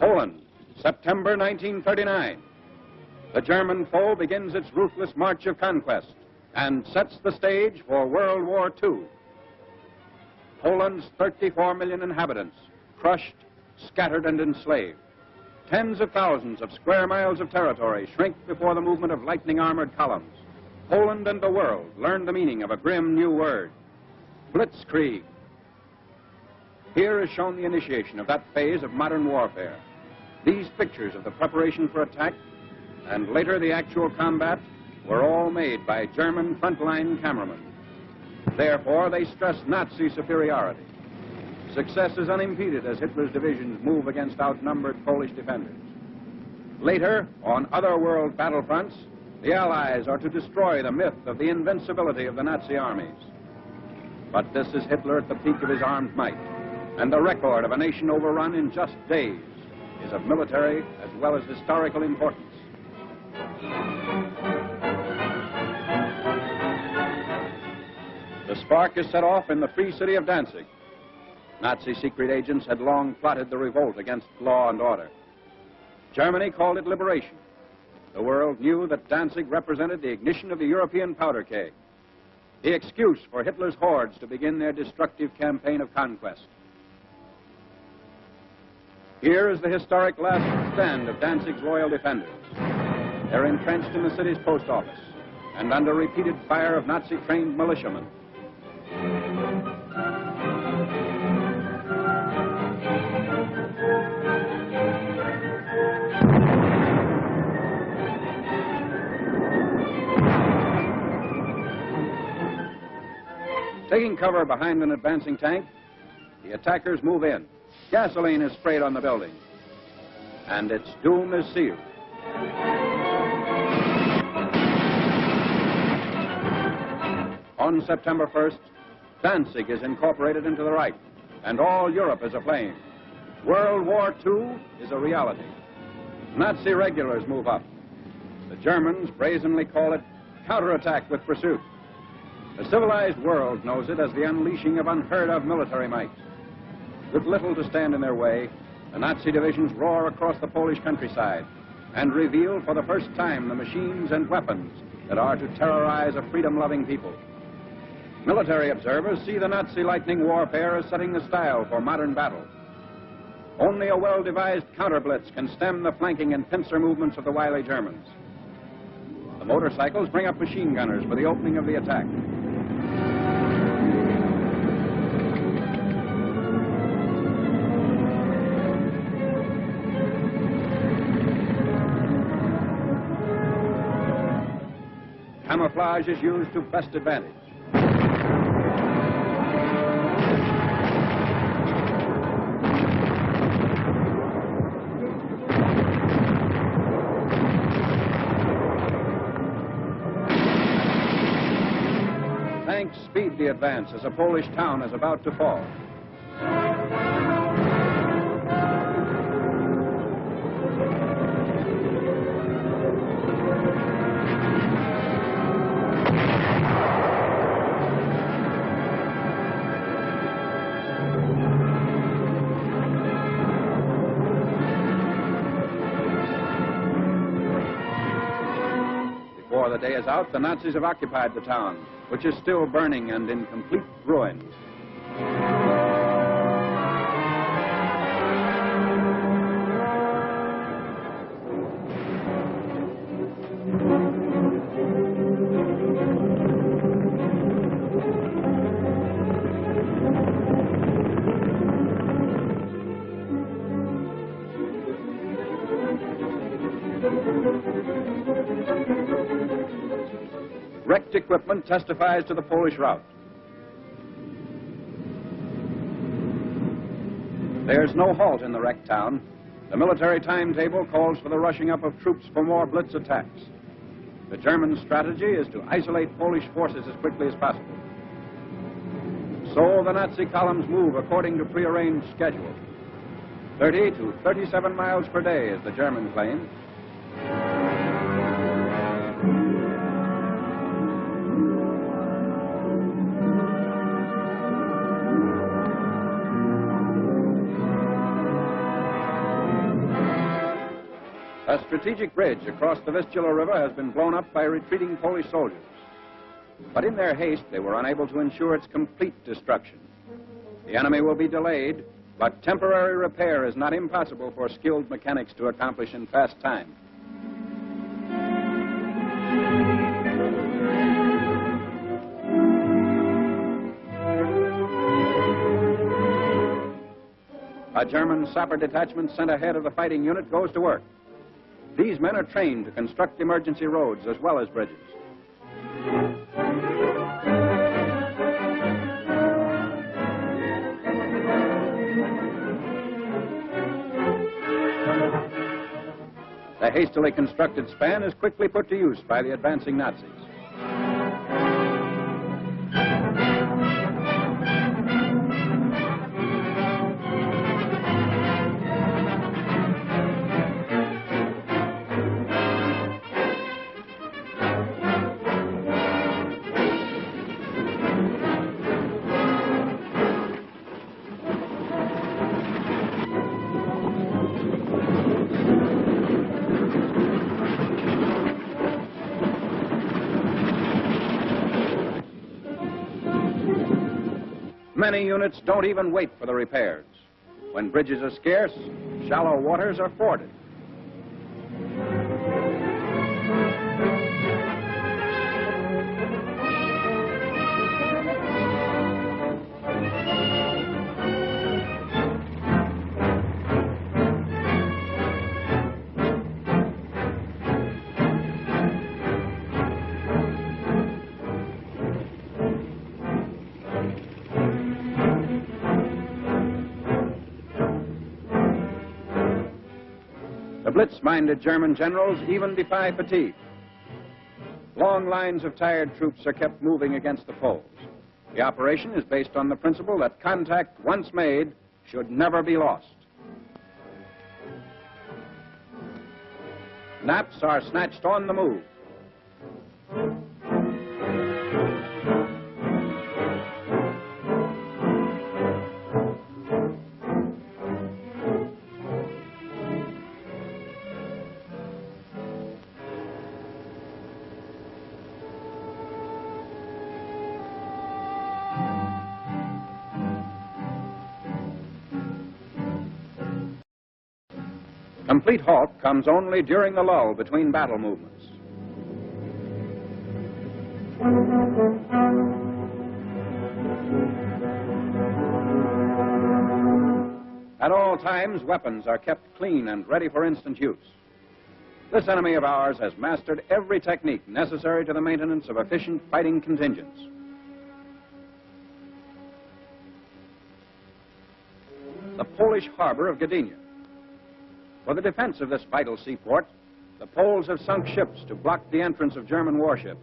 Poland, September 1939. The German foe begins its ruthless march of conquest and sets the stage for World War II. Poland's 34 million inhabitants, crushed, scattered, and enslaved. Tens of thousands of square miles of territory shrink before the movement of lightning armored columns. Poland and the world learn the meaning of a grim new word, blitzkrieg. Here is shown the initiation of that phase of modern warfare. These pictures of the preparation for attack and later the actual combat were all made by German frontline cameramen. Therefore, they stress Nazi superiority. Success is unimpeded as Hitler's divisions move against outnumbered Polish defenders. Later, on other world battlefronts, the Allies are to destroy the myth of the invincibility of the Nazi armies. But this is Hitler at the peak of his armed might, and the record of a nation overrun in just days is of military as well as historical importance. The spark is set off in the free city of Danzig. Nazi secret agents had long plotted the revolt against law and order. Germany called it liberation. The world knew that Danzig represented the ignition of the European powder keg, the excuse for Hitler's hordes to begin their destructive campaign of conquest. Here is the historic last stand of Danzig's loyal defenders. They're entrenched in the city's post office and under repeated fire of Nazi-trained militiamen. Taking cover behind an advancing tank, the attackers move in. Gasoline is sprayed on the building, and its doom is sealed. On September 1st, Danzig is incorporated into the Reich, and all Europe is aflame. World War II is a reality. Nazi regulars move up. The Germans brazenly call it counterattack with pursuit. The civilized world knows it as the unleashing of unheard-of military might. With little to stand in their way, the Nazi divisions roar across the Polish countryside and reveal for the first time the machines and weapons that are to terrorize a freedom-loving people. Military observers see the Nazi lightning warfare as setting the style for modern battle. Only a well-devised counterblitz can stem the flanking and pincer movements of the wily Germans. The motorcycles bring up machine gunners for the opening of the attack. Camouflage is used to best advantage. Tanks speed the advance as a Polish town is about to fall. Before the day is out, the Nazis have occupied the town, which is still burning and in complete ruins. Wrecked equipment testifies to the Polish rout. There's no halt in the wrecked town. The military timetable calls for the rushing up of troops for more blitz attacks. The German strategy is to isolate Polish forces as quickly as possible. So the Nazi columns move according to prearranged schedule. 30 to 37 miles per day is the German claim. A strategic bridge across the Vistula River has been blown up by retreating Polish soldiers. But in their haste, they were unable to ensure its complete destruction. The enemy will be delayed, but temporary repair is not impossible for skilled mechanics to accomplish in fast time. A German sapper detachment sent ahead of the fighting unit goes to work. These men are trained to construct emergency roads as well as bridges. The hastily constructed span is quickly put to use by the advancing Nazis. Many units don't even wait for the repairs. When bridges are scarce, shallow waters are forded. The blitz-minded German generals even defy fatigue. Long lines of tired troops are kept moving against the foes. The operation is based on the principle that contact, once made, should never be lost. Naps are snatched on the move. Complete halt comes only during the lull between battle movements. At all times, weapons are kept clean and ready for instant use. This enemy of ours has mastered every technique necessary to the maintenance of efficient fighting contingents. The Polish harbor of Gdynia. For the defense of this vital seaport, the Poles have sunk ships to block the entrance of German warships.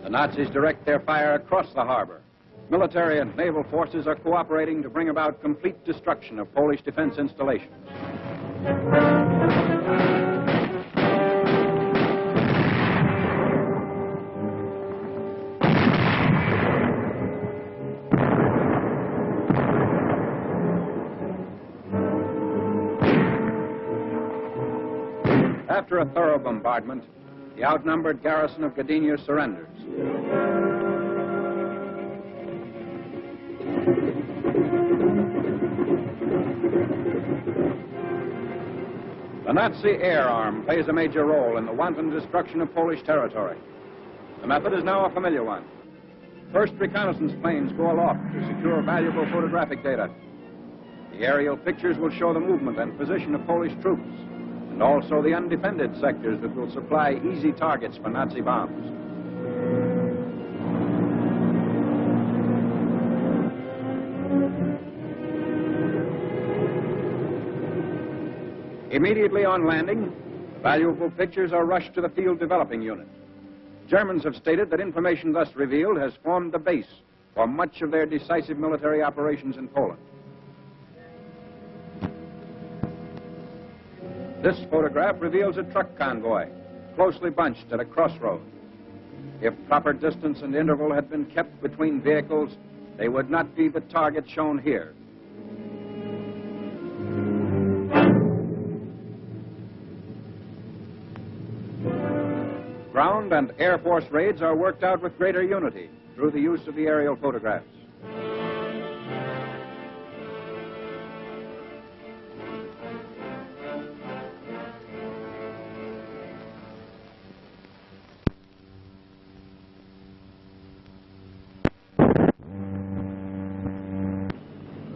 The Nazis direct their fire across the harbor. Military and naval forces are cooperating to bring about complete destruction of Polish defense installations. After a thorough bombardment, the outnumbered garrison of Gdynia surrenders. The Nazi air arm plays a major role in the wanton destruction of Polish territory. The method is now a familiar one. First reconnaissance planes go aloft to secure valuable photographic data. The aerial pictures will show the movement and position of Polish troops, and also the undefended sectors that will supply easy targets for Nazi bombs. Immediately on landing, valuable pictures are rushed to the field developing unit. Germans have stated that information thus revealed has formed the base for much of their decisive military operations in Poland. This photograph reveals a truck convoy, closely bunched at a crossroad. If proper distance and interval had been kept between vehicles, they would not be the target shown here. Ground and Air Force raids are worked out with greater unity through the use of the aerial photographs.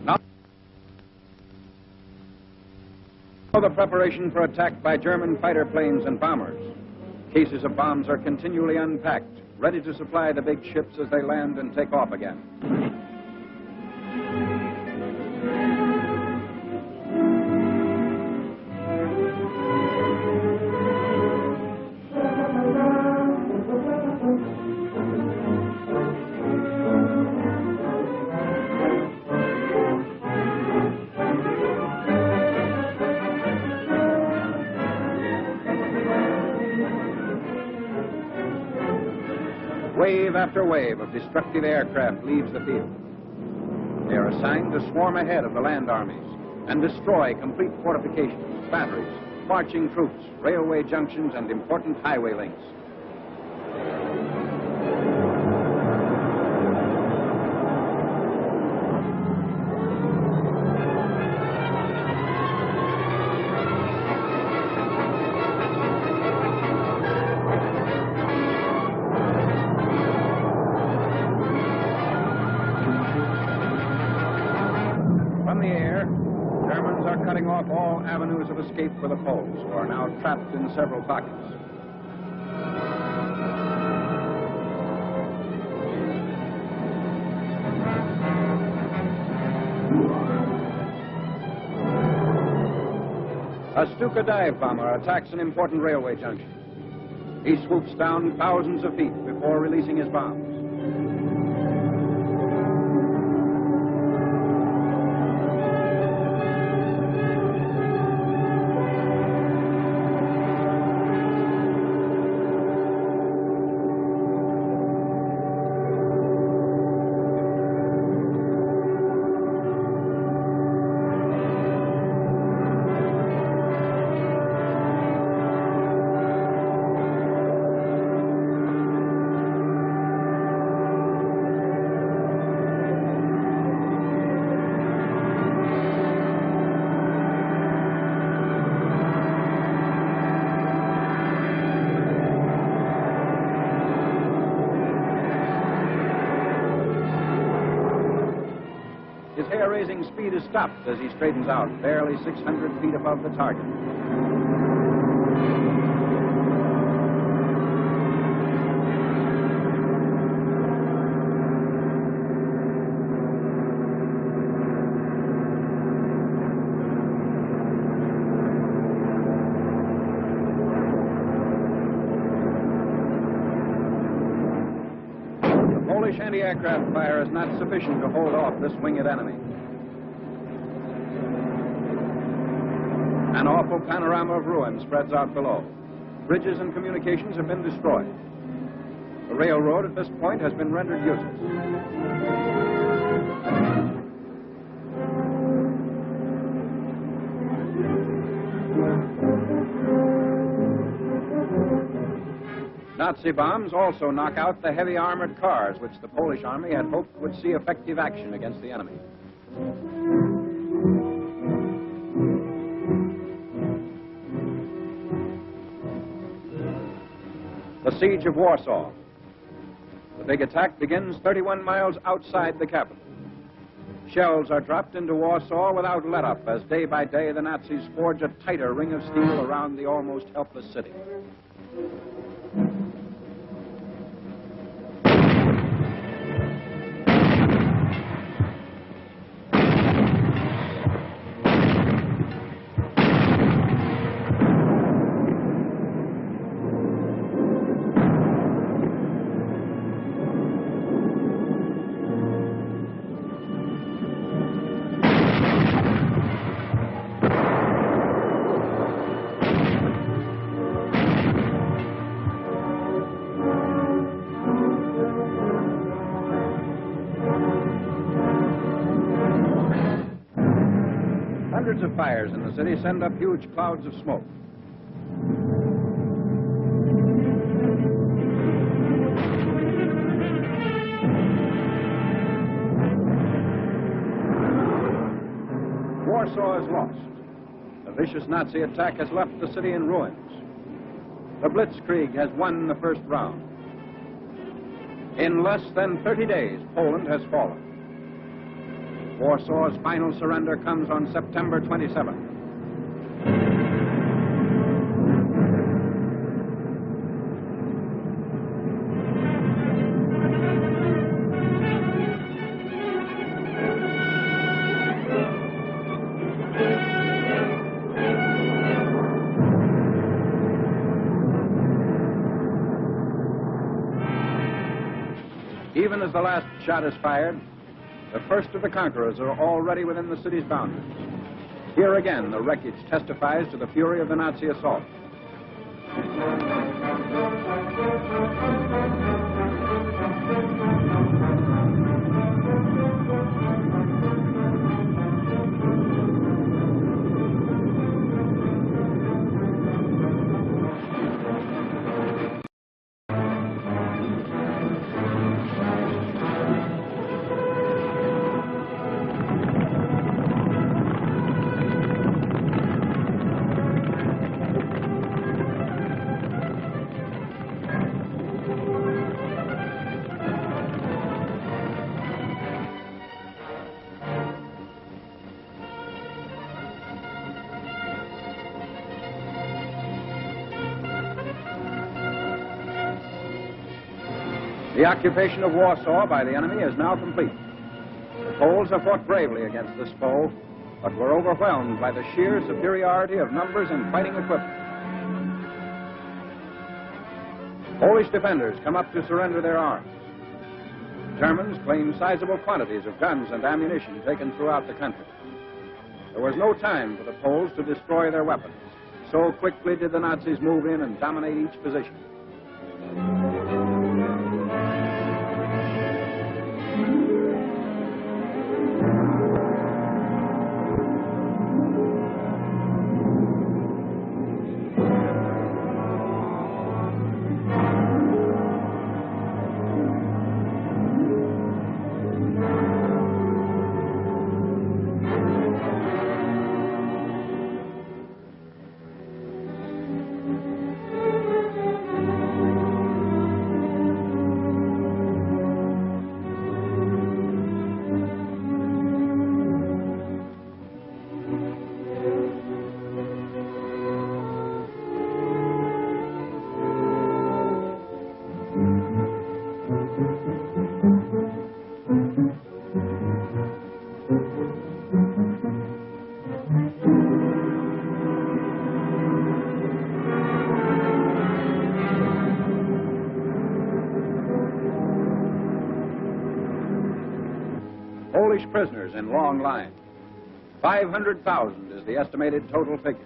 Now the preparation for attack by German fighter planes and bombers. Cases of bombs are continually unpacked, ready to supply the big ships as they land and take off again. Wave after wave of destructive aircraft leaves the field. They are assigned to swarm ahead of the land armies and destroy complete fortifications, batteries, marching troops, railway junctions, and important highway links. Cutting off all avenues of escape for the Poles, who are now trapped in several pockets. A Stuka dive bomber attacks an important railway junction. He swoops down thousands of feet before releasing his bombs. His hair-raising speed is stopped as he straightens out, barely 600 feet above the target. Polish anti-aircraft fire is not sufficient to hold off this winged enemy. An awful panorama of ruin spreads out below. Bridges and communications have been destroyed. The railroad at this point has been rendered useless. Nazi bombs also knock out the heavy armored cars which the Polish army had hoped would see effective action against the enemy. The siege of Warsaw. The big attack begins 31 miles outside the capital. Shells are dropped into Warsaw without let-up as day by day the Nazis forge a tighter ring of steel around the almost helpless city. Hundreds of fires in the city send up huge clouds of smoke. Warsaw is lost. The vicious Nazi attack has left the city in ruins. The Blitzkrieg has won the first round. In less than 30 days, Poland has fallen. Warsaw's final surrender comes on September 27th. Even as the last shot is fired, the first of the conquerors are already within the city's boundaries. Here again, the wreckage testifies to the fury of the Nazi assault. The occupation of Warsaw by the enemy is now complete. The Poles have fought bravely against this foe, but were overwhelmed by the sheer superiority of numbers and fighting equipment. Polish defenders come up to surrender their arms. Germans claim sizable quantities of guns and ammunition taken throughout the country. There was no time for the Poles to destroy their weapons. So quickly did the Nazis move in and dominate each position. Polish prisoners in long lines. 500,000 is the estimated total figure.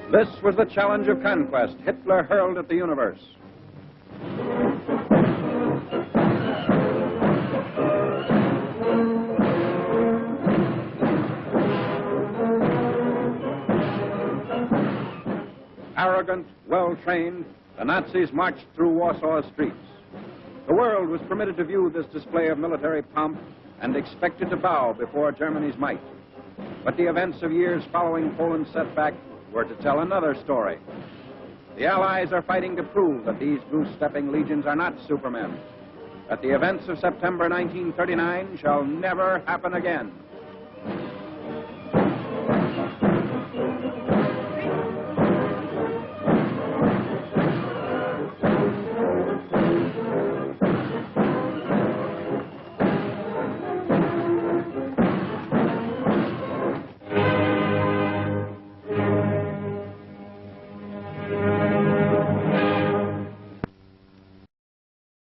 This was the challenge of conquest Hitler hurled at the universe. Arrogant, well-trained, the Nazis marched through Warsaw's streets. The world was permitted to view this display of military pomp and expected to bow before Germany's might. But the events of years following Poland's setback were to tell another story. The Allies are fighting to prove that these goose-stepping legions are not supermen, that the events of September 1939 shall never happen again.